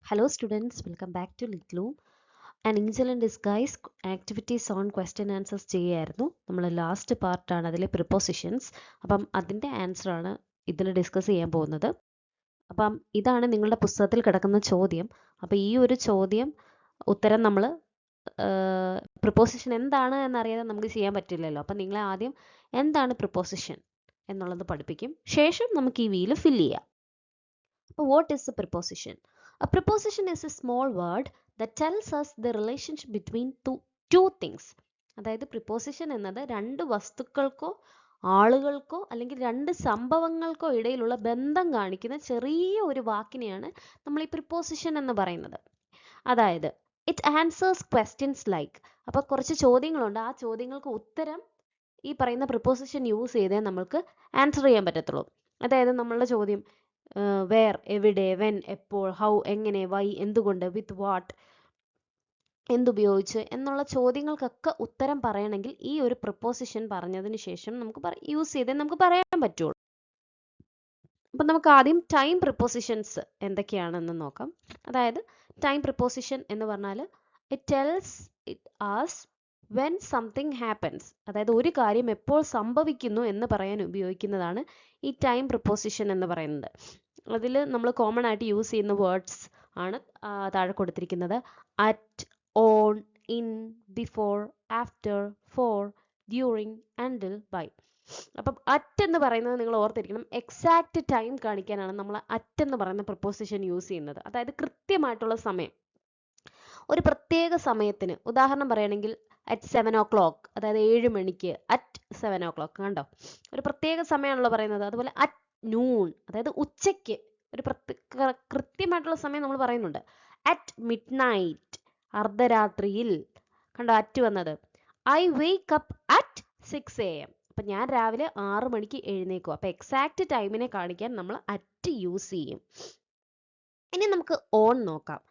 Hello students, welcome back to Litloom. An Angel in Disguise activities on question answers ചെയ്യായിരുന്നു. നമ്മൾ last പാർട്ടാണ് അതിലെ prepositions. അപ്പം അതിൻ്റെ ആൻസറാണ് ഇതിൽ ഡിസ്കസ് ചെയ്യാൻ പോകുന്നത്. അപ്പം ഇതാണ് നിങ്ങളുടെ പുസ്തകത്തിൽ കിടക്കുന്ന ചോദ്യം. അപ്പം ഈ ഒരു ചോദ്യം ഉത്തരം നമ്മൾ പ്രിപ്പോസിഷൻ എന്താണ് എന്നറിയാതെ നമുക്ക് ചെയ്യാൻ പറ്റില്ലല്ലോ. അപ്പം നിങ്ങളെ ആദ്യം എന്താണ് പ്രിപ്പോസിഷൻ എന്നുള്ളത് പഠിപ്പിക്കും. ശേഷം നമുക്ക് ഈ വീല് ഫില്ല് ചെയ്യാം. What is a preposition? A preposition is a small word that tells us the relationship between two things. അതായത് പ്രിപ്പോസിഷൻ എന്നത് രണ്ട് വസ്തുക്കൾക്കോ ആളുകൾക്കോ അല്ലെങ്കിൽ രണ്ട് സംഭവങ്ങൾക്കോ ഇടയിലുള്ള ബന്ധം കാണിക്കുന്ന ചെറിയ ഒരു വാക്കിനെയാണ് നമ്മൾ ഈ പ്രിപ്പോസിഷൻ എന്ന് പറയുന്നത്. അതായത് ഇറ്റ് ആൻസേഴ്സ് ക്വസ്റ്റ്യൻസ് ലൈക്ക്, അപ്പോൾ കുറച്ച് ചോദ്യങ്ങളുണ്ട്, ആ ചോദ്യങ്ങൾക്ക് ഉത്തരം ഈ പറയുന്ന പ്രിപ്പോസിഷൻ യൂസ് ചെയ്തേ നമ്മൾക്ക് ആൻസർ ചെയ്യാൻ പറ്റത്തുള്ളൂ. അതായത് നമ്മളുടെ ചോദ്യം വേർ, എവിടെ, വെൻ, എപ്പോൾ, ഹൗ, എങ്ങനെ, വൈ, എന്തുകൊണ്ട്, വിത്ത് വാട്ട്, എന്തുപയോഗിച്ച് എന്നുള്ള ചോദ്യങ്ങൾക്കൊക്കെ ഉത്തരം പറയണമെങ്കിൽ ഈ ഒരു പ്രിപ്പോസിഷൻ പറഞ്ഞതിന് ശേഷം നമുക്ക് യൂസ് ചെയ്തേ നമുക്ക് പറയാൻ പറ്റുള്ളൂ. അപ്പം നമുക്ക് ആദ്യം ടൈം പ്രിപ്പോസിഷൻസ് എന്തൊക്കെയാണെന്ന് നോക്കാം. അതായത് ടൈം പ്രിപ്പോസിഷൻ എന്ന് പറഞ്ഞാൽ it tells it as when something happens, അതായത് ഒരു കാര്യം എപ്പോൾ സംഭവിക്കുന്നു എന്ന് പറയാൻ ഉപയോഗിക്കുന്നതാണ് ഈ ടൈം പ്രിപ്പോസിഷൻ എന്ന് പറയുന്നത്. അതിൽ നമ്മൾ കോമൺ ആയിട്ട് യൂസ് ചെയ്യുന്ന വേർഡ്സ് ആണ് താഴെ കൊടുത്തിരിക്കുന്നത്. At, on, in, before, after, for, during, until, by. അപ്പം അറ്റ് എന്ന് പറയുന്നത് നിങ്ങൾ ഓർത്തിരിക്കണം, എക്സാക്റ്റ് ടൈം കാണിക്കാനാണ് നമ്മൾ അറ്റ് എന്ന് പറയുന്ന പ്രിപ്പോസിഷൻ യൂസ് ചെയ്യുന്നത്. അതായത് കൃത്യമായിട്ടുള്ള സമയം, ഒരു പ്രത്യേക സമയത്തിന്. ഉദാഹരണം പറയുകയാണെങ്കിൽ അറ്റ് 7 o'clock, അതായത് 7 മണിക്ക്, അറ്റ് 7 o'clock, കണ്ടോ, ഒരു പ്രത്യേക സമയമാണല്ലോ പറയുന്നത്. അതുപോലെ അറ്റ് നൂൺ, അതായത് ഉച്ചയ്ക്ക്, ഒരു കൃത്യമായിട്ടുള്ള സമയം നമ്മൾ പറയുന്നുണ്ട്. അറ്റ് മിഡ് നൈറ്റ്, അർദ്ധരാത്രിയിൽ, കണ്ടോ അറ്റ് വന്നത്. I wake up at 6 AM, അപ്പം ഞാൻ രാവിലെ 6 മണിക്ക് എഴുന്നേക്കും. അപ്പം എക്സാക്റ്റ് ടൈമിനെ കാണിക്കാൻ നമ്മൾ അറ്റ് യൂസ് ചെയ്യും. ഇനി നമുക്ക് ഓൺ നോക്കാം.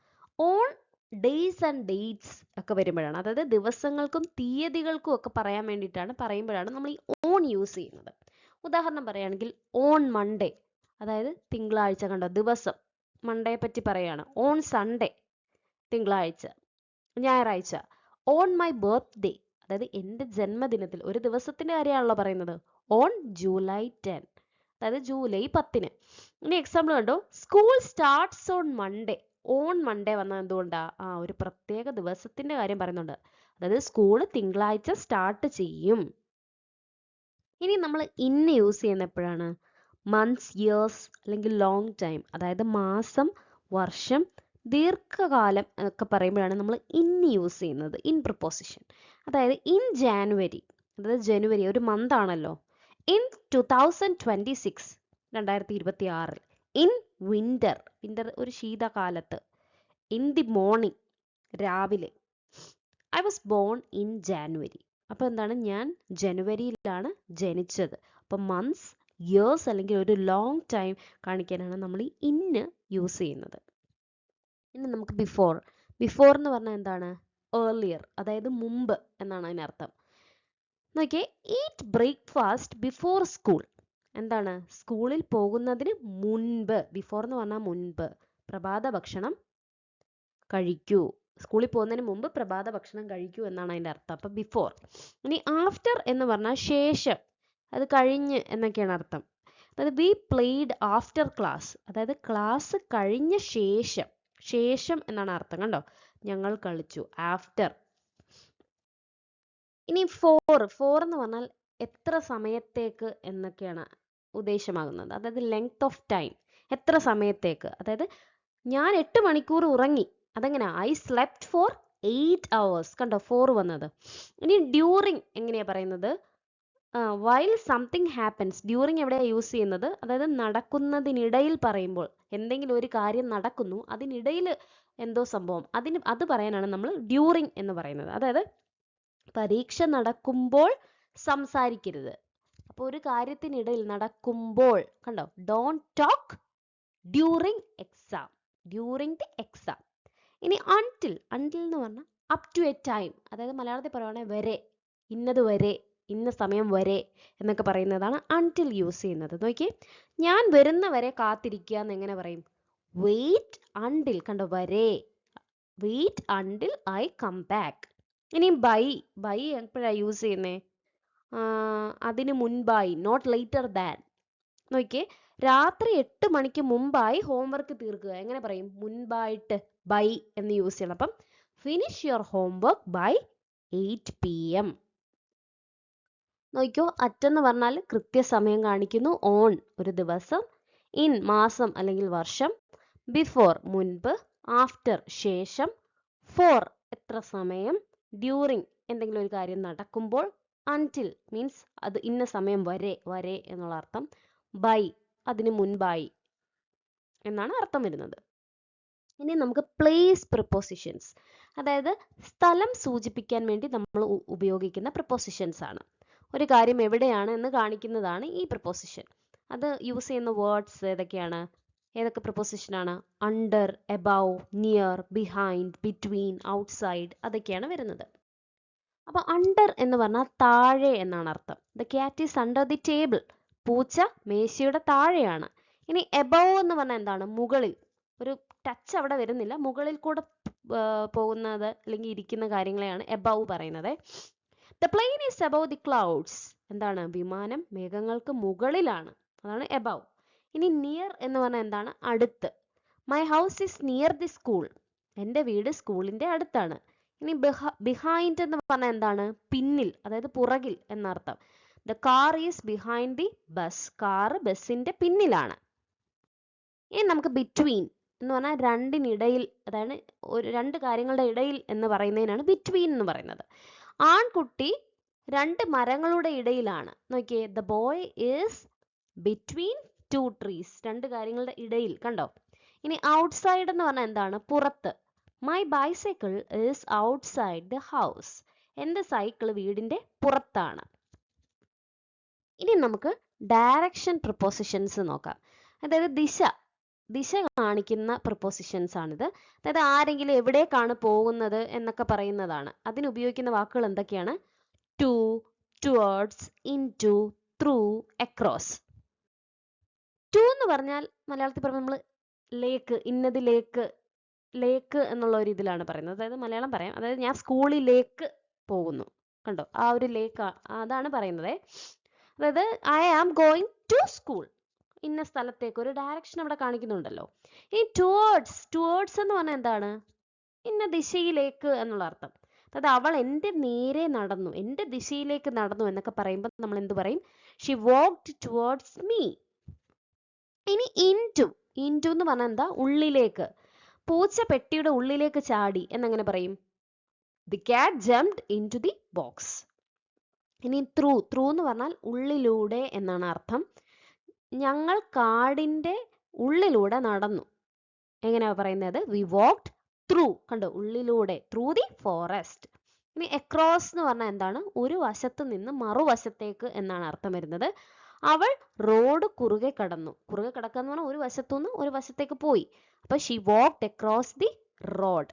ഓൺ ഡേയ്സ് ആൻഡ് ഡേറ്റ്സ് ഒക്കെ വരുമ്പോഴാണ്, അതായത് ദിവസങ്ങൾക്കും തീയതികൾക്കും ഒക്കെ പറയാൻ വേണ്ടിയിട്ടാണ്, പറയുമ്പോഴാണ് നമ്മൾ ഈ ഓൺ യൂസ് ചെയ്യുന്നത്. ഉദാഹരണം പറയുകയാണെങ്കിൽ ഓൺ മൺഡേ, അതായത് തിങ്കളാഴ്ച, കണ്ടോ ദിവസം, മൺഡേയെ പറ്റി പറയാണ്. ഓൺ സൺഡേ, തിങ്കളാഴ്ച, ഞായറാഴ്ച. ഓൺ മൈ ബർത്ത്ഡേ, അതായത് എൻ്റെ ജന്മദിനത്തിൽ, ഒരു ദിവസത്തിൻ്റെ കാര്യമാണല്ലോ പറയുന്നത്. ഓൺ ജൂലൈ 10, അതായത് ജൂലൈ 10. ഇനി എക്സാമ്പിൾ കണ്ടോ, school starts on Monday. On Monday വന്നത് എന്തുകൊണ്ടാ? ഒരു പ്രത്യേക ദിവസത്തിന്റെ കാര്യം പറയുന്നുണ്ട്, അതായത് സ്കൂൾ തിങ്കളാഴ്ച സ്റ്റാർട്ട് ചെയ്യും. ഇനി നമ്മൾ ഇന്ന് യൂസ് ചെയ്യുന്ന എപ്പോഴാണ്? മന്ത്സ്, ഇയേഴ്സ് അല്ലെങ്കിൽ ലോങ് ടൈം, അതായത് മാസം, വർഷം, ദീർഘകാലം ഒക്കെ പറയുമ്പോഴാണ് നമ്മൾ ഇന്ന് യൂസ് ചെയ്യുന്നത്, ഇൻ പ്രിപ്പോസിഷൻ. അതായത് ഇൻ ജാനുവരി, അതായത് ജനുവരി ഒരു മന്ത് ആണല്ലോ. ഇൻ 2026, 2026. ഇൻ വിന്റർ, വിന്റർ ഒരു ശീതകാലത്ത്. ഇൻ ദി മോർണിംഗ്, രാവിലെ. I was born in January, അപ്പോൾ എന്താണ്, ഞാൻ ജനുവരിയിലാണ് ജനിച്ചത്. അപ്പം മന്ത്സ്, ഇയേഴ്സ് അല്ലെങ്കിൽ ഒരു ലോങ് ടൈം കാണിക്കാനാണ് നമ്മൾ ഈ ഇന്ന് യൂസ് ചെയ്യുന്നത്. ഇനി നമുക്ക് ബിഫോർ. ബിഫോർ എന്ന് പറഞ്ഞാൽ എന്താണ്? ഏർലിയർ, അതായത് മുമ്പ് എന്നാണ് അതിനർത്ഥം. നോക്കിയേ, ഈറ്റ് ബ്രേക്ക്ഫാസ്റ്റ് ബിഫോർ സ്കൂൾ, എന്താണ്, സ്കൂളിൽ പോകുന്നതിന് മുൻപ്. ബിഫോർ എന്ന് പറഞ്ഞാൽ മുൻപ്. പ്രഭാത ഭക്ഷണം കഴിക്കൂ, സ്കൂളിൽ പോകുന്നതിന് മുമ്പ് പ്രഭാത ഭക്ഷണം കഴിക്കൂ എന്നാണ് അതിൻ്റെ അർത്ഥം. അപ്പം ബിഫോർ. ഇനി ആഫ്റ്റർ എന്ന് പറഞ്ഞാൽ ശേഷം, അത് കഴിഞ്ഞ് എന്നൊക്കെയാണ് അർത്ഥം. അതായത് വി പ്ലേഡ് ആഫ്റ്റർ ക്ലാസ്, അതായത് ക്ലാസ് കഴിഞ്ഞ ശേഷം, ശേഷം എന്നാണ് അർത്ഥം, കണ്ടോ, ഞങ്ങൾ കളിച്ചു, ആഫ്റ്റർ. ഇനി ഫോർ. ഫോർ എന്ന് പറഞ്ഞാൽ എത്ര സമയത്തേക്ക് എന്നൊക്കെയാണ് ഉദ്ദേശമാകുന്നത്. അതായത് ലെങ്ത് ഓഫ് ടൈം, എത്ര സമയത്തേക്ക്. അതായത് ഞാൻ 8 മണിക്കൂർ ഉറങ്ങി, അതെങ്ങനെ, ഐ സ്ലെപ്റ്റ് ഫോർ 8 hours, കണ്ടോ 4 വന്നത്. ഇനി ഡ്യൂറിങ് എങ്ങനെയാ പറയുന്നത്? While something happens. ഡ്യൂറിങ് എവിടെയാണ് യൂസ് ചെയ്യുന്നത്? അതായത് നടക്കുന്നതിനിടയിൽ പറയുമ്പോൾ, എന്തെങ്കിലും ഒരു കാര്യം നടക്കുന്നു, അതിനിടയിൽ എന്തോ സംഭവം, അത് പറയാനാണ് നമ്മൾ ഡ്യൂറിങ് എന്ന് പറയുന്നത്. അതായത് പരീക്ഷ നടക്കുമ്പോൾ സംസാരിക്കരുത്. അപ്പോൾ ഒരു കാര്യത്തിനിടയിൽ നടക്കുമ്പോൾ, കണ്ടോ, don't talk during exam, during the exam. ഇനി അൺടിൽ. അൺടിൽ എന്ന് പറഞ്ഞാൽ അപ് ടു എ ടൈം, അതായത് മലയാളത്തിൽ പറയുവാണെങ്കിൽ വരെ, ഇന്നത് വരെ, ഇന്ന സമയം വരെ എന്നൊക്കെ പറയുന്നതാണ് അൺടിൽ യൂസ് ചെയ്യുന്നത്. നോക്കിയേ, ഞാൻ വരുന്ന വരെ കാത്തിരിക്കുക എന്ന് എങ്ങനെ പറയും? വെയിറ്റ് അണ്ടിൽ, കണ്ടോ വരെ, wait until I come back. ഇനി ബൈ എപ്പോഴാ യൂസ് ചെയ്യുന്നേ? അതിന് മുൻപായി, നോട്ട് ലേറ്റർ ദാൻ. നോക്കിയേ, രാത്രി 8 മണിക്ക് മുമ്പായി ഹോംവർക്ക് തീർക്കുക. എങ്ങനെ പറയും? മുൻപായിട്ട് ബൈ എന്ന് യൂസ് ചെയ്യണം. അപ്പം finish your homework by 8 PM. നോക്കിയോ, അറ്റെന്ന് പറഞ്ഞാൽ കൃത്യസമയം കാണിക്കുന്നു, ഓൺ ഒരു ദിവസം, ഇൻ മാസം അല്ലെങ്കിൽ വർഷം, ബിഫോർ മുൻപ്, ആഫ്റ്റർ ശേഷം, ഫോർ എത്ര സമയം, ഡ്യൂറിങ് എന്തെങ്കിലും ഒരു കാര്യം നടക്കുമ്പോൾ, അൺടിൽ മീൻസ് അത് ഇന്ന സമയം വരെ, വരെ എന്നുള്ള അർത്ഥം, ബൈ അതിന് മുൻപായി എന്നാണ് അർത്ഥം വരുന്നത്. ഇനി നമുക്ക് പ്ലേസ് പ്രിപ്പോസിഷൻസ്, അതായത് സ്ഥലം സൂചിപ്പിക്കാൻ വേണ്ടി നമ്മൾ ഉപയോഗിക്കുന്ന പ്രിപ്പോസിഷൻസ് ആണ്. ഒരു കാര്യം എവിടെയാണ് എന്ന് കാണിക്കുന്നതാണ് ഈ പ്രിപ്പോസിഷൻ. അത് യൂസ് ചെയ്യുന്ന വേർഡ്സ് ഏതൊക്കെയാണ്? ഏതൊക്കെ പ്രിപ്പോസിഷൻ ആണ്? Under, above, near, behind, between, outside, അതൊക്കെയാണ് വരുന്നത്. അപ്പൊ അണ്ടർ എന്ന് പറഞ്ഞാൽ താഴെ എന്നാണ് അർത്ഥം. The cat is under the table, പൂച്ച മേശയുടെ താഴെയാണ്. ഇനി എബവ് എന്ന് പറഞ്ഞാൽ എന്താണ്? മുകളിൽ, ഒരു ടച്ച് അവിടെ വരുന്നില്ല, മുകളിൽ കൂടെ പോകുന്നത് അല്ലെങ്കിൽ ഇരിക്കുന്ന കാര്യങ്ങളെയാണ് എബവ് പറയുന്നത്. The plain is above the clouds, എന്താണ്? വിമാനം മേഘങ്ങൾക്ക് മുകളിലാണ്, അതാണ് എബവ്. ഇനി നിയർ എന്ന് പറഞ്ഞാൽ എന്താണ്? അടുത്ത്. My house is near the school, എൻ്റെ വീട് സ്കൂളിന്റെ അടുത്താണ്. ഇനി ബിഹൈൻഡ് എന്ന് പറഞ്ഞാൽ എന്താണ്? പിന്നിൽ, അതായത് പുറകിൽ എന്നർത്ഥം. The car is behind the bus, car ബസിന്റെ പിന്നിലാണ്. ഇനി നമുക്ക് ബിറ്റ്വീൻ എന്ന് പറഞ്ഞാൽ രണ്ടിനിടയിൽ, അതായത് രണ്ട് കാര്യങ്ങളുടെ ഇടയിൽ എന്ന് പറയുന്നതിനാണ് ബിറ്റ്വീൻ എന്ന് പറയുന്നത്. ആൺകുട്ടി രണ്ട് മരങ്ങളുടെ ഇടയിലാണ്. നോക്കിയേ, the boy is between two trees, രണ്ട് കാര്യങ്ങളുടെ ഇടയിൽ, കണ്ടോ? ഇനി ഔട്ട്സൈഡ് എന്ന് പറഞ്ഞാൽ എന്താണ്? പുറത്ത്. My bicycle is outside the house, എൻ്റെ സൈക്കിൾ വീടിന്റെ പുറത്താണ്. ഇനി നമുക്ക് ഡയറക്ഷൻ പ്രിപ്പോസിഷൻസ് നോക്കാം. അതായത് ദിശ കാണിക്കുന്ന പ്രിപ്പോസിഷൻസ് ആണിത്. അതായത് ആരെങ്കിലും എവിടേക്കാണ് പോകുന്നത് എന്നൊക്കെ പറയുന്നതാണ്. അതിന് ഉപയോഗിക്കുന്ന വാക്കുകൾ എന്തൊക്കെയാണ്? To, towards, into, through, across. To എന്ന് പറഞ്ഞാൽ മലയാളത്തിൽ പറയുമ്പോൾ നമ്മൾ ലേക്ക്, ഇന്നത് ലേക്ക് എന്നുള്ള ഒരു ഇതിലാണ് പറയുന്നത്. അതായത് മലയാളം പറയാം, അതായത് ഞാൻ സ്കൂളിലേക്ക് പോകുന്നു, കണ്ടോ? ആ ഒരു ലേക്ക്, അതാണ് പറയുന്നത്. അതായത് I am going to school, ഇന്ന സ്ഥലത്തേക്ക്, ഒരു ഡയറക്ഷൻ അവിടെ കാണിക്കുന്നുണ്ടല്ലോ. ഈ ടുവേർഡ്സ് എന്ന് പറഞ്ഞാൽ എന്താണ്? ഇന്ന ദിശയിലേക്ക് എന്നുള്ള അർത്ഥം. അതായത് അവൾ എൻ്റെ നേരെ നടന്നു, എൻ്റെ ദിശയിലേക്ക് നടന്നു എന്നൊക്കെ പറയുമ്പോൾ നമ്മൾ എന്ത് പറയും? She walked towards me. ഇനി ഇൻടു എന്ന് പറഞ്ഞാൽ എന്താ? ഉള്ളിലേക്ക്. പൂച്ച പെട്ടിയുടെ ഉള്ളിലേക്ക് ചാടി എന്നെങ്ങനെ പറയും? The cat jumped into the box. ഇനി ത്രൂ എന്ന് പറഞ്ഞാൽ ഉള്ളിലൂടെ എന്നാണ് അർത്ഥം. ഞങ്ങൾ കാടിന്റെ ഉള്ളിലൂടെ നടന്നു, എങ്ങനെയാ പറയുന്നത്? വി വാക്ക്ഡ് ത്രൂ, കണ്ടോ? ഉള്ളിലൂടെ, ത്രൂ ദി ഫോറസ്റ്റ്. ഇനി അക്രോസ് എന്ന് പറഞ്ഞാൽ എന്താണ്? ഒരു വശത്ത് നിന്ന് മറുവശത്തേക്ക് എന്നാണ് അർത്ഥം വരുന്നത്. അവൾ റോഡ് കുറുകെ കടന്നു. കുറുകെ കടക്കുക എന്ന് പറഞ്ഞാൽ ഒരു വശത്തുനിന്ന് ഒരു വശത്തേക്ക് പോയി. അപ്പൊ she walked across the road.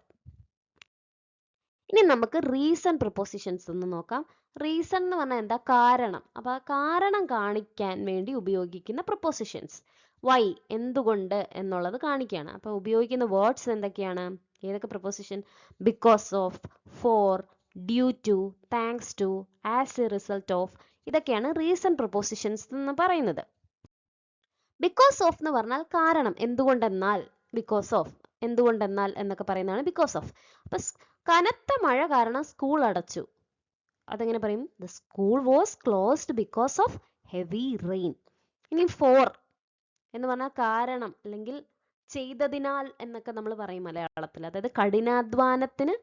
ഇനി നമുക്ക് റീസൺ പ്രിപ്പോസിഷൻസ് ഒന്ന് നോക്കാം. റീസൺ എന്ന് പറഞ്ഞാൽ എന്താ? കാരണം. അപ്പൊ കാരണം കാണിക്കാൻ വേണ്ടി ഉപയോഗിക്കുന്ന പ്രിപ്പോസിഷൻസ്. വൈ, എന്തുകൊണ്ട് എന്നുള്ളത് കാണിക്കുകയാണ്. അപ്പൊ ഉപയോഗിക്കുന്ന വേർഡ്സ് എന്തൊക്കെയാണ്? ഏതൊക്കെ preposition? Because of, for, due to, thanks to, as a result of, ഇതൊക്കെയാണ് റീസൺ പ്രിപ്പോസിഷൻസ് എന്ന് പറയുന്നത്. ബിക്കോസ് ഓഫ് എന്ന് പറഞ്ഞാൽ കാരണം, എന്തുകൊണ്ടെന്നാൽ, ബിക്കോസ് ഓഫ്, എന്തുകൊണ്ടെന്നാൽ എന്നൊക്കെ പറയുന്നതാണ് ബിക്കോസ് ഓഫ്. അപ്പൊ കനത്ത മഴ കാരണം സ്കൂൾ അടച്ചു, അതെങ്ങനെ പറയും? The school was closed because of heavy rain. ഇനി ഫോർ എന്ന് പറഞ്ഞാൽ കാരണം അല്ലെങ്കിൽ ചെയ്തതിനാൽ എന്നൊക്കെ നമ്മൾ പറയും മലയാളത്തിൽ. അതായത് കഠിനാധ്വാനത്തിന്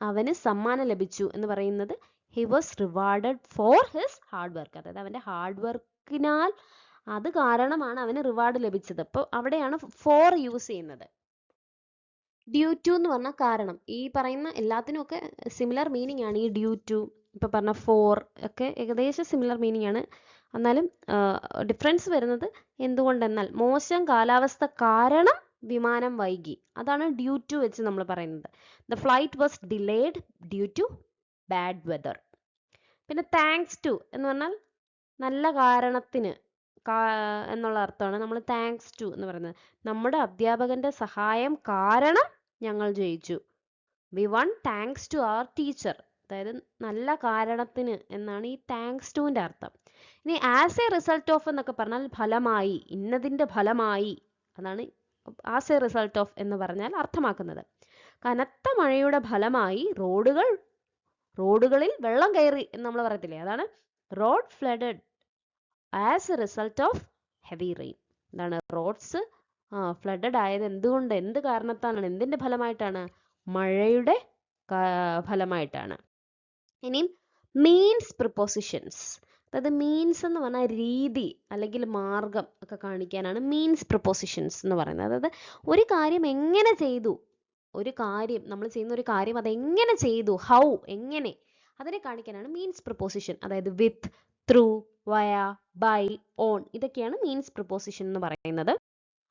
അവന് സമ്മാനം ലഭിച്ചു എന്ന് പറയുന്നത് he was rewarded for his hard work. അതായത് അവന്റെ ഹാർഡ് വർക്കിനാൽ, അത് കാരണമാണ് അവന് റിവാർഡ് ലഭിച്ചത്. അപ്പോൾ അവിടെയാണ് ഫോർ യൂസ് ചെയ്യുന്നത്. ഡ്യൂ ടു എന്ന് പറഞ്ഞാൽ കാരണം. ഈ പറയുന്ന എല്ലാത്തിനും ഒക്കെ സിമിലർ മീനിങ് ആണ്. ഈ ഡ്യൂ ടു, ഇപ്പൊ പറഞ്ഞ ഫോർ ഒക്കെ ഏകദേശം സിമിലർ മീനിങ് ആണ്. എന്നാലും ഡിഫറൻസ് വരുന്നത് എന്തുകൊണ്ടെന്നാൽ, മോശം കാലാവസ്ഥ കാരണം വിമാനം വൈകി, അതാണ് ഡ്യൂ ടു വെച്ച് നമ്മൾ പറയുന്നത്. The flight was delayed due to bad weather. പിന്നെ താങ്ക്സ് ടു എന്ന് പറഞ്ഞാൽ നല്ല കാരണത്തിന്, എന്നുള്ള അർത്ഥമാണ് നമ്മൾ താങ്ക്സ് ടു എന്ന് പറയുന്നത്. നമ്മുടെ അധ്യാപകന്റെ സഹായം കാരണം ഞങ്ങൾ ജയിച്ചു. We won thanks to our teacher. അതായത് നല്ല കാരണത്തിന് എന്നാണ് ഈ താങ്ക്സ് ടുവിന്റെ അർത്ഥം. ഇനി ആസ് എ റിസൾട്ട് ഓഫ് എന്നൊക്കെ പറഞ്ഞാൽ ഫലമായി, ഇന്നതിന്റെ ഫലമായി, അതാണ് ആസ് എ റിസൾട്ട് ഓഫ് എന്ന് പറഞ്ഞാൽ അർത്ഥമാക്കുന്നത്. കനത്ത മഴയുടെ ഫലമായി റോഡുകളിൽ വെള്ളം കയറി എന്ന് നമ്മൾ പറയത്തില്ലേ, അതാണ് road flooded as a result of heavy rain. എന്താണ് റോഡ്സ് ഫ്ലഡഡ് ആയത് എന്തുകൊണ്ട്, എന്ത് കാരണത്താലാണ്, എന്തിന്റെ ഫലമായിട്ടാണ്? മഴയുടെ ഫലമായിട്ടാണ്. ഇനിയും മീൻസ് പ്രിപ്പോസിഷൻസ്. അതായത് മീൻസ് എന്ന് പറഞ്ഞാൽ രീതി അല്ലെങ്കിൽ മാർഗം ഒക്കെ കാണിക്കാനാണ് മീൻസ് പ്രിപ്പോസിഷൻസ് എന്ന് പറയുന്നത്. അതായത് ഒരു കാര്യം എങ്ങനെ ചെയ്തു, ഒരു കാര്യം നമ്മൾ ചെയ്യുന്ന ഒരു കാര്യം അത് എങ്ങനെ ചെയ്തു, ഹൗ, എങ്ങനെ, അതിനെ കാണിക്കാനാണ് മീൻസ് പ്രിപ്പോസിഷൻ. അതായത് with, through, via, by, on, ഇതൊക്കെയാണ് മീൻസ് പ്രിപ്പോസിഷൻ എന്ന് പറയുന്നത്.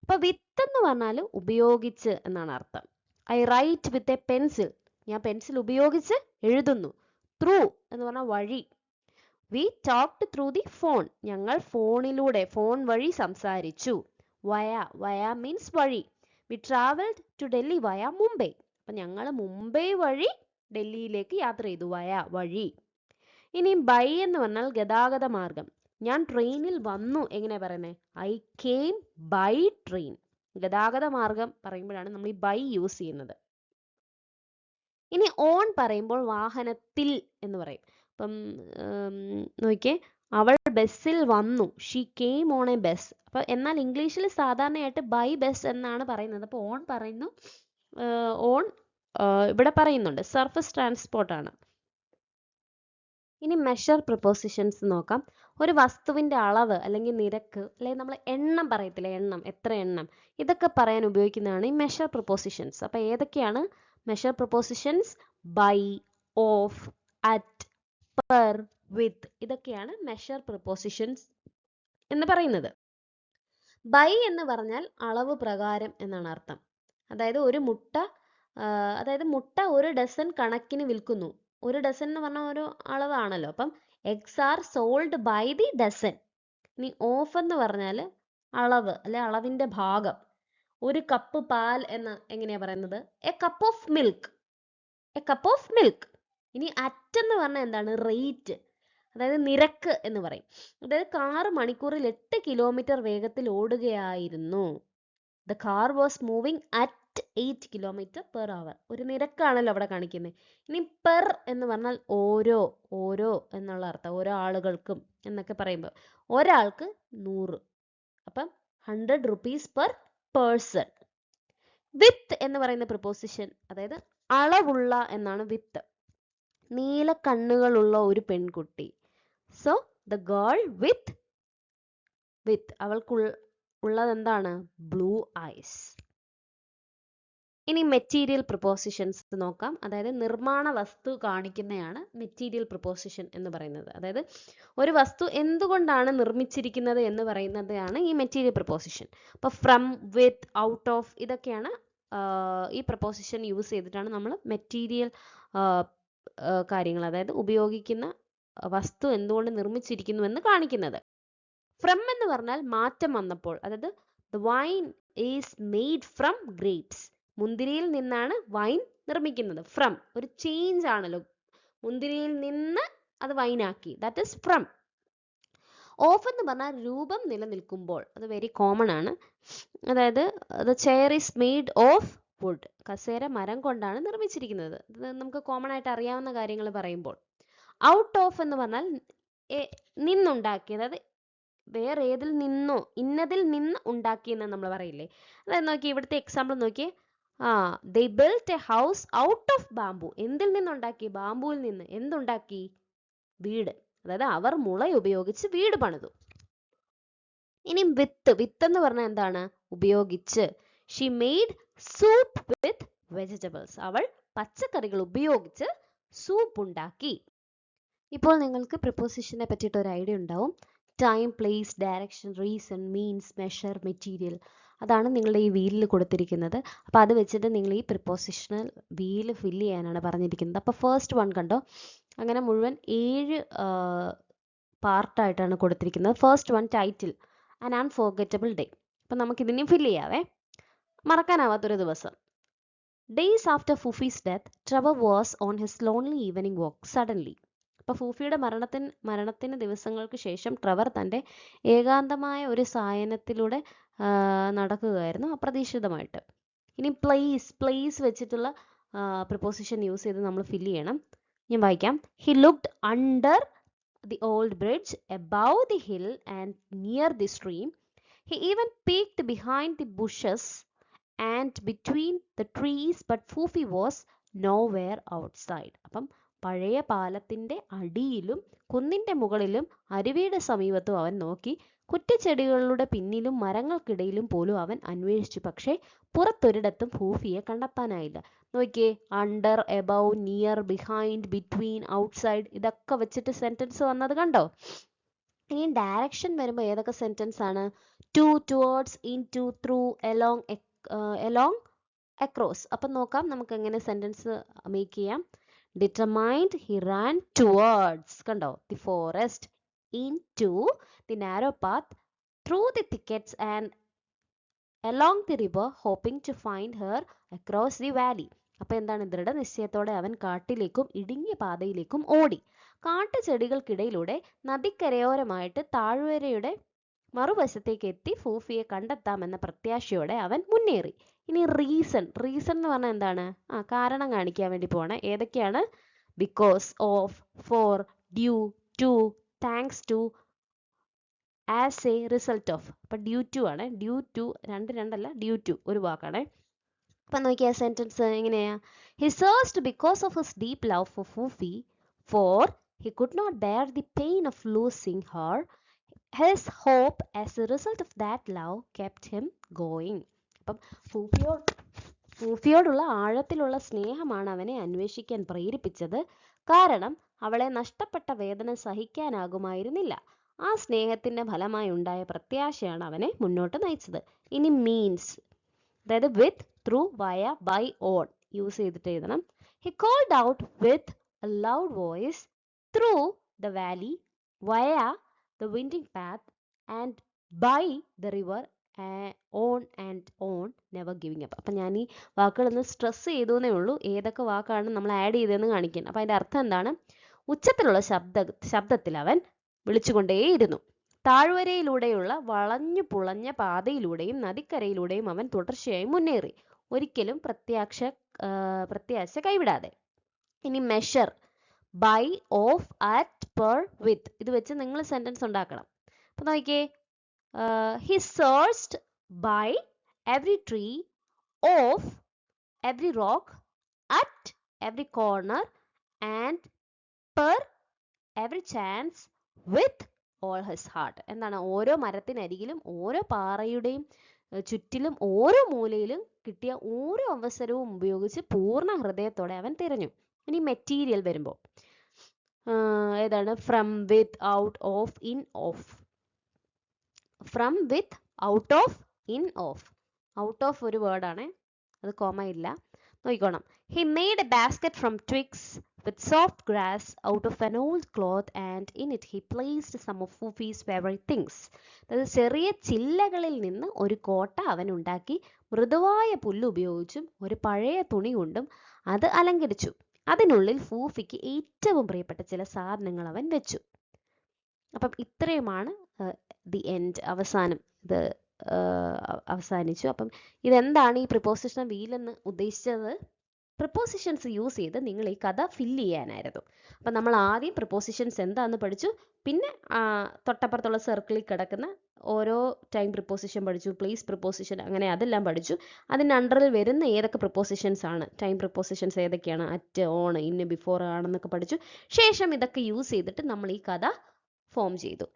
അപ്പൊ വിത്ത് എന്ന് പറഞ്ഞാൽ ഉപയോഗിച്ച് എന്നാണ് അർത്ഥം. I write with a pencil, ഞാൻ പെൻസിൽ ഉപയോഗിച്ച് എഴുതുന്നു. ത്രൂ എന്ന് പറഞ്ഞാൽ വഴി. We talked through the phone, ഞങ്ങൾ ഫോണിലൂടെ, ഫോൺ വഴി സംസാരിച്ചു. വയ മീൻസ് വഴി. വി ട്രാവൽഡ് ടു ഡൽഹി വയ മുംബൈ, അപ്പൊ ഞങ്ങൾ മുംബൈ വഴി ഡൽഹിയിലേക്ക് യാത്ര ചെയ്തു. വഴി. ഇനി ബൈ എന്ന് പറഞ്ഞാൽ ഗതാഗത മാർഗം. ഞാൻ ട്രെയിനിൽ വന്നു, എങ്ങനെയാ പറയുന്നത്? I came by train. ഗതാഗത മാർഗം പറയുമ്പോഴാണ് നമ്മൾ ഈ ബൈ യൂസ് ചെയ്യുന്നത്. ഇനി ഓൺ പറയുമ്പോൾ വാഹനത്തിൽ എന്ന് പറയും. അപ്പം നോക്കിയേ, അവൾ ബസ്സിൽ വന്നു, she came on A bus. അപ്പൊ എന്നാൽ ഇംഗ്ലീഷിൽ സാധാരണയായിട്ട് ബൈ ബസ് എന്നാണ് പറയുന്നത്. അപ്പൊ ഓൺ പറയുന്നു, ഓൺ ഇവിടെ പറയുന്നുണ്ട്, സർഫസ് ട്രാൻസ്പോർട്ട് ആണ്. ഇനി മെഷർ പ്രിപ്പോസിഷൻസ് നോക്കാം. ഒരു വസ്തുവിന്റെ അളവ് അല്ലെങ്കിൽ നിരക്ക്, അല്ലെങ്കിൽ നമ്മൾ എണ്ണം പറയത്തില്ലേ, എണ്ണം, എത്ര എണ്ണം, ഇതൊക്കെ പറയാൻ ഉപയോഗിക്കുന്നതാണ് ഈ മെഷർ പ്രിപ്പോസിഷൻസ്. അപ്പൊ ഏതൊക്കെയാണ് measure prepositions? By, of, at, per, with, ഇതൊക്കെയാണ് മെഷർ പ്രിപ്പോസിഷൻസ് എന്ന് പറയുന്നത്. ബൈ എന്ന് പറഞ്ഞാൽ അളവ് പ്രകാരം എന്നാണ് അർത്ഥം. അതായത് ഒരു മുട്ട, മുട്ട ഒരു ഡസൻ കണക്കിന് വിൽക്കുന്നു. ഒരു ഡസൻ എന്ന് പറഞ്ഞാൽ ഒരു അളവാണല്ലോ. അപ്പം eggs are sold by the dozen. ഇനി ഓഫ് എന്ന് പറഞ്ഞാൽ അളവ് അല്ലെ അളവിന്റെ ഭാഗം. ഒരു കപ്പ് പാൽ എന്ന് എങ്ങനെയാ പറയുന്നത്? A cup of milk, A cup of milk. ഇനി അറ്റ് എന്ന് പറഞ്ഞാൽ എന്താണ്? റേറ്റ്, അതായത് നിരക്ക് എന്ന് പറയും. അതായത് കാർ മണിക്കൂറിൽ 8 കിലോമീറ്റർ വേഗത്തിൽ ഓടുകയായിരുന്നു. The car was moving at 8 kilometre per hour. ഒരു നിരക്കാണല്ലോ അവിടെ കാണിക്കുന്നത്. ഇനി പെർ എന്ന് പറഞ്ഞാൽ ഓരോ എന്നുള്ള അർത്ഥം, ഓരോ ആളുകൾക്കും എന്നൊക്കെ പറയുമ്പോൾ ഒരാൾക്ക് 100, അപ്പം 100 rupees പെർ പേഴ്സൺ. വിത്ത് എന്ന് പറയുന്ന പ്രിപ്പോസിഷൻ, അതായത് അളവുള്ള എന്നാണ് വിത്ത്. നീല കണ്ണുകളുള്ള ഒരു പെൺകുട്ടി. സോ ദ ഗേൾ വിത്ത് അവൾക്കുള്ളത് എന്താണ്? Blue eyes. ഇനി മെറ്റീരിയൽ പ്രിപ്പോസിഷൻസ് നോക്കാം. അതായത് നിർമ്മാണ വസ്തു കാണിക്കുന്നതാണ് മെറ്റീരിയൽ പ്രിപ്പോസിഷൻ എന്ന് പറയുന്നത്. അതായത് ഒരു വസ്തു എന്തുകൊണ്ടാണ് നിർമ്മിച്ചിരിക്കുന്നത് എന്ന് പറയുന്നതാണ് ഈ മെറ്റീരിയൽ പ്രിപ്പോസിഷൻ. അപ്പൊ ഫ്രം, വിത്ത്, ഔട്ട് ഓഫ്, ഇതൊക്കെയാണ് ഈ പ്രിപ്പോസിഷൻ യൂസ് ചെയ്തിട്ടാണ് നമ്മൾ മെറ്റീരിയൽ കാര്യങ്ങൾ, അതായത് ഉപയോഗിക്കുന്ന വസ്തു എന്തുകൊണ്ട് നിർമ്മിച്ചിരിക്കുന്നു എന്ന് കാണിക്കുന്നത്. ഫ്രം എന്ന് പറഞ്ഞാൽ മാറ്റം വന്നപ്പോൾ, അതായത് the wine is made from grapes. മുന്തിരിയിൽ നിന്നാണ് വൈൻ നിർമ്മിക്കുന്നത്. ഫ്രം ഒരു ചേഞ്ച് ആണല്ലോ, മുന്തിരിയിൽ നിന്ന് അത് വൈനാക്കി, ദാറ്റ് ഇസ് ഫ്രം. ഓഫ് എന്ന് പറഞ്ഞാൽ രൂപം നിലനിൽക്കുമ്പോൾ, അത് വെരി കോമൺ ആണ്. അതായത് the chair is made of wood. കസേര മരം കൊണ്ടാണ് നിർമ്മിച്ചിരിക്കുന്നത്. ഇത് നമുക്ക് കോമൺ ആയിട്ട് അറിയാവുന്ന കാര്യങ്ങൾ പറയുമ്പോൾ. ഔട്ട് ഓഫ് എന്ന് പറഞ്ഞാൽ നിന്നുണ്ടാക്കിയത്, അതായത് വേറെ ഏതിൽ നിന്നോ, ഇന്നതിൽ നിന്ന് ഉണ്ടാക്കിയെന്ന് നമ്മൾ പറയില്ലേ. അതായത് നോക്കി, ഇവിടുത്തെ എക്സാമ്പിൾ നോക്കിയേ. they built a house out of bamboo. എന്തിൽ നിന്നുണ്ടാക്കി? ബാംബുവിൽ നിന്ന്. എന്തുണ്ടാക്കി? വീട്. അതായത് അവർ മുള ഉപയോഗിച്ച് വീട് പണിതു. ഇനി വിത്ത് എന്ന് പറഞ്ഞാൽ എന്താണ്? ഉപയോഗിച്ച്. she made soup with vegetables. അവൾ പച്ചക്കറികൾ ഉപയോഗിച്ച് സൂപ്പ് ഉണ്ടാക്കി. ഇപ്പോൾ നിങ്ങൾക്ക് പ്രിപ്പോസിഷനെ പറ്റിയിട്ട് ഒരു ഐഡിയ ഉണ്ടാവും. Time, place, direction, reason, means, measure, material, അതാണ് നിങ്ങളുടെ ഈ വീലിൽ കൊടുത്തിരിക്കുന്നത്. അപ്പോൾ അത് വെച്ചിട്ട് നിങ്ങൾ ഈ പ്രിപ്പോസിഷണൽ വീല് ഫില്ല് ചെയ്യാനാണ് പറഞ്ഞിരിക്കുന്നത്. അപ്പോൾ ഫസ്റ്റ് വൺ കണ്ടോ, അങ്ങനെ മുഴുവൻ 7 പാർട്ടായിട്ടാണ് കൊടുത്തിരിക്കുന്നത്. First one title, an unforgettable day. അപ്പം നമുക്ക് ഇതിനെയും ഫില്ല് ചെയ്യാവേ. മറക്കാനാവാത്തൊരു ദിവസം. Days after Foofie's death, Trevor was on his lonely evening walk suddenly. അപ്പോൾ ഫൂഫിയുടെ മരണത്തിന് ദിവസങ്ങൾക്ക് ശേഷം ട്രെവർ തൻ്റെ ഏകാന്തമായ ഒരു സായനത്തിലൂടെ നടക്കുകയായിരുന്നു അപ്രതീക്ഷിതമായിട്ട്. ഇനി പ്ലേസ് വെച്ചിട്ടുള്ള പ്രിപ്പോസിഷൻ യൂസ് ചെയ്ത് നമ്മൾ ഫില്ല് ചെയ്യണം. ഞാൻ വായിക്കാം. He looked under the old bridge, above the hill and near the stream. He even peeked behind the bushes and between the trees, but Foofie was nowhere outside. അപ്പം പഴയ പാലത്തിൻ്റെ അടിയിലും കുന്നിൻ്റെ മുകളിലും അരുവിയുടെ സമീപത്തും അവൻ നോക്കി. കുറ്റിച്ചെടികളുടെ പിന്നിലും മരങ്ങൾക്കിടയിലും പോലും അവൻ അന്വേഷിച്ചു. പക്ഷേ പുറത്തൊരിടത്തും ഫൂഫിയെ കണ്ടെത്താനായില്ല. നോക്കിയേ, under, above, near, behind, between, outside, ഇതൊക്കെ വെച്ചിട്ട് സെന്റൻസ് വന്നത് കണ്ടോ? ഇനി ഡയറക്ഷൻ വരുമ്പോൾ ഏതൊക്കെ സെന്റൻസ് ആണ്? To, towards, into, through, along, across. അപ്പം നോക്കാം നമുക്ക് എങ്ങനെ സെന്റൻസ് മേക്ക് ചെയ്യാം. Determined, he ran towards, കണ്ടോ, the forest, into the narrow path, through the thickets and along the river, hoping to find her across the valley. അപ്പോൾ എന്താണ്? ദൃഢനിശ്ചയത്തോടെ അവൻ കാട്ടിലേക്കും ഇടുങ്ങിയ പാതയിലേക്കും ഓടി. കാട്ടുചെടികൾക്കിടയിലൂടെ നദിക്കരയോരമായിട്ട് താഴ്വരയുടെ മറുവശത്തേക്ക് എത്തി ഫൂഫിയെ കണ്ടെത്താമെന്ന പ്രത്യാശയോടെ അവൻ മുന്നേറി. ഇനി റീസൺ എന്ന് പറഞ്ഞാൽ എന്താണ്? കാരണം കാണിക്കാൻ വേണ്ടി പോവാണ്. ഏതൊക്കെയാണ്? Because of, for, due to, thanks to, as a, result of. അപ്പം ഡ്യൂ ടു ആണ്. ഡ്യൂ ടു രണ്ടല്ല, ഡ്യൂ ടു ഒരു വാക്കാണ്. അപ്പം നോക്കിയ സെന്റൻസ് എങ്ങനെയാ? He searched because of his deep love for Foofie, for he could not bear the pain of losing her. His hope as a result of that love kept him going. അപ്പം ഫൂഫിയോടുള്ള ആഴത്തിലുള്ള സ്നേഹമാണ് അവനെ അന്വേഷിക്കാൻ പ്രേരിപ്പിച്ചത്. കാരണം അവളെ നഷ്ടപ്പെട്ട വേദന സഹിക്കാനാകുമായിരുന്നില്ല. ആ സ്നേഹത്തിന്റെ ഫലമായി ഉണ്ടായ പ്രത്യാശയാണ് അവനെ മുന്നോട്ട് നയിച്ചത്. ഇനി മീൻസ്, അതായത് with, through, via, by, on use ചെയ്തിട്ട് എഴുതണം. He called out with a loud voice through the valley, via the winding path, and by the river, on and on, never giving up. അപ്പം ഞാൻ ഈ വാക്കുകളൊന്ന് stress ചെയ്തേ ഉള്ളൂ. ഏതൊക്കെ വാക്കാണ് നമ്മൾ ആഡ് ചെയ്തതെന്ന് കാണിക്കാൻ. അപ്പം അതിൻ്റെ അർത്ഥം എന്താണ്? ഉച്ചത്തിലുള്ള ശബ്ദത്തിൽ അവൻ വിളിച്ചുകൊണ്ടേയിരുന്നു. താഴ്വരയിലൂടെയുള്ള വളഞ്ഞു പുളഞ്ഞ പാതയിലൂടെയും നദിക്കരയിലൂടെയും അവൻ തുടർച്ചയായി മുന്നേറി, ഒരിക്കലും പ്രത്യാശ കൈവിടാതെ. ഇനി measure, by, of, at, per, with, ഇത് വെച്ച് നിങ്ങൾ സെന്റൻസ് ഉണ്ടാക്കണം. അപ്പം നോക്കിയേ, he searched by every tree, of every rock, at every corner and per every chance, with all his heart. എന്താണ്? ഓരോ മരത്തിനരികിലും ഓരോ പാറയുടെയും ചുറ്റിലും ഓരോ മൂലയിലും കിട്ടിയ ഓരോ അവസരവും ഉപയോഗിച്ച് പൂർണ്ണ ഹൃദയത്തോടെ അവൻ തിരഞ്ഞു. ഇനി മെറ്റീരിയൽ വരുമ്പോൾ ഏതാണ്? From, with, out, of, in, of. From, with, out of, in, of. Out of ഒരു വേർഡാണ്, അത് കോമ ഇല്ല, നോക്കിക്കോണം. He made a basket from twigs with soft grass out of an old cloth and in it he placed some of Foofie's favourite things. അതായത് ചെറിയ ചില്ലകളിൽ നിന്ന് ഒരു കോട്ട അവൻ ഉണ്ടാക്കി മൃദുവായ പുല്ല് ഉപയോഗിച്ചും ഒരു പഴയ തുണി കൊണ്ടും അത് അലങ്കരിച്ചു. അതിനുള്ളിൽ ഫൂഫിക്ക് ഏറ്റവും പ്രിയപ്പെട്ട ചില സാധനങ്ങൾ അവൻ വെച്ചു. അപ്പം ഇത്രയുമാണ് ദി എൻഡ്, അവസാനം. ഇത് അവസാനിച്ചു. അപ്പം ഇതെന്താണ് ഈ പ്രിപ്പോസിഷൻ വീലെന്ന് ഉദ്ദേശിച്ചത്? പ്രിപ്പോസിഷൻസ് യൂസ് ചെയ്ത് നിങ്ങൾ ഈ കഥ ഫില്ല് ചെയ്യാനായിരുന്നു. അപ്പം നമ്മൾ ആദ്യം പ്രിപ്പോസിഷൻസ് എന്താണെന്ന് പഠിച്ചു, പിന്നെ തൊട്ടപ്പുറത്തുള്ള സർക്കിളിൽ കിടക്കുന്ന ഓരോ ടൈം പ്രിപ്പോസിഷൻ പഠിച്ചു, പ്ലേസ് പ്രിപ്പോസിഷൻ, അങ്ങനെ അതെല്ലാം പഠിച്ചു. അതിൻ്റെ അണ്ടറിൽ വരുന്ന ഏതൊക്കെ പ്രിപ്പോസിഷൻസ് ആണ്, ടൈം പ്രിപ്പോസിഷൻസ് ഏതൊക്കെയാണ്, അറ്റ്, ഓൺ, ഇന്ന്, ബിഫോർ ആണെന്നൊക്കെ പഠിച്ചു. ശേഷം ഇതൊക്കെ യൂസ് ചെയ്തിട്ട് നമ്മൾ ഈ കഥ ഫോം ചെയ്തു.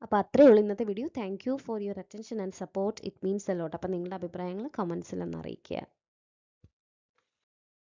അപ്പോൾ അത്രയേ ഉള്ളൂ ഇന്നത്തെ video. Thank you for your attention and support. It means a lot. അപ്പം നിങ്ങളുടെ അഭിപ്രായങ്ങൾ കമൻസിൽ ഒന്ന് അറിയിക്കുക.